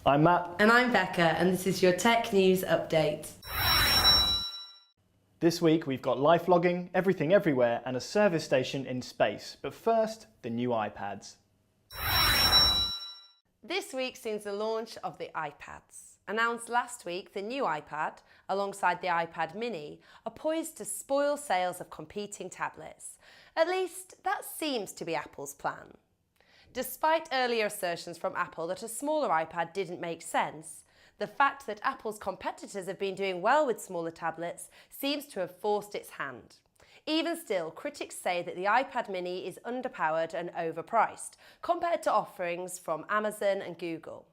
I'm Matt. And I'm Becca, and this is your tech news update. This week we've got life logging, everything everywhere, and a service station in space. But first, the new iPads. This week sees the launch of the iPads. Announced last week, the new iPad, alongside the iPad mini, are poised to spoil sales of competing tablets. At least, that seems to be Apple's plan. Despite earlier assertions from Apple that a smaller iPad didn't make sense, the fact that Apple's competitors have been doing well with smaller tablets seems to have forced its hand. Even still, critics say that the iPad mini is underpowered and overpriced compared to offerings from Amazon and Google.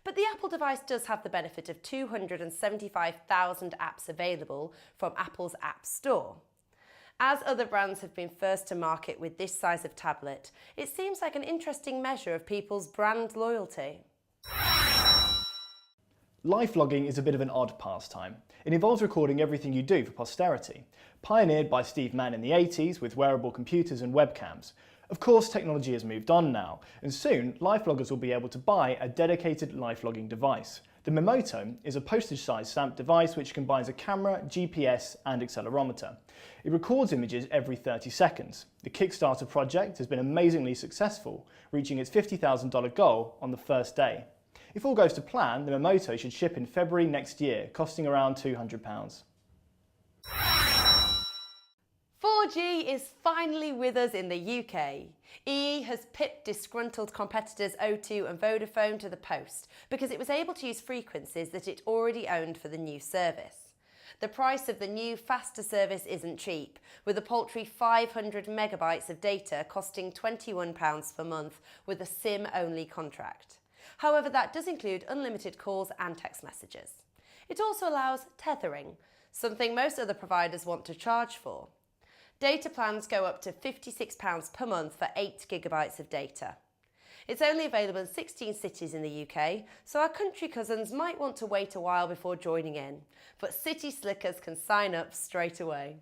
But the Apple device does have the benefit of 275,000 apps available from Apple's App Store. As other brands have been first to market with this size of tablet, it seems like an interesting measure of people's brand loyalty. Life logging is a bit of an odd pastime. It involves recording everything you do for posterity. Pioneered by Steve Mann in the 80s with wearable computers and webcams. Of course, technology has moved on now, and soon life loggers will be able to buy a dedicated life logging device. The MemoTome is a postage-sized stamped device which combines a camera, GPS and accelerometer. It records images every 30 seconds. The Kickstarter project has been amazingly successful, reaching its $50,000 goal on the first day. If all goes to plan, the MemoTome should ship in February next year, costing around £200. 4G is finally with us in the UK. EE has pipped disgruntled competitors O2 and Vodafone to the post because it was able to use frequencies that it already owned for the new service. The price of the new, faster service isn't cheap, with a paltry 500 megabytes of data costing £21 per month with a SIM-only contract. However, that does include unlimited calls and text messages. It also allows tethering, something most other providers want to charge for. Data plans go up to £56 per month for 8 gigabytes of data. It's only available in 16 cities in the UK, so our country cousins might want to wait a while before joining in, but city slickers can sign up straight away.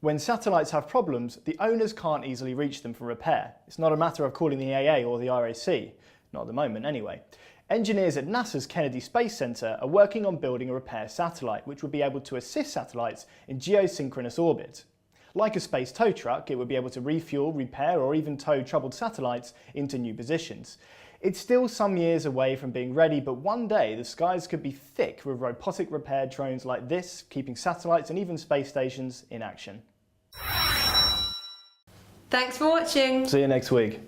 When satellites have problems, the owners can't easily reach them for repair. It's not a matter of calling the AA or the RAC, not at the moment anyway. Engineers at NASA's Kennedy Space Center are working on building a repair satellite which would be able to assist satellites in geosynchronous orbit. Like a space tow truck, it would be able to refuel, repair or even tow troubled satellites into new positions. It's still some years away from being ready, but one day the skies could be thick with robotic repair drones like this, keeping satellites and even space stations in action. Thanks for watching. See you next week.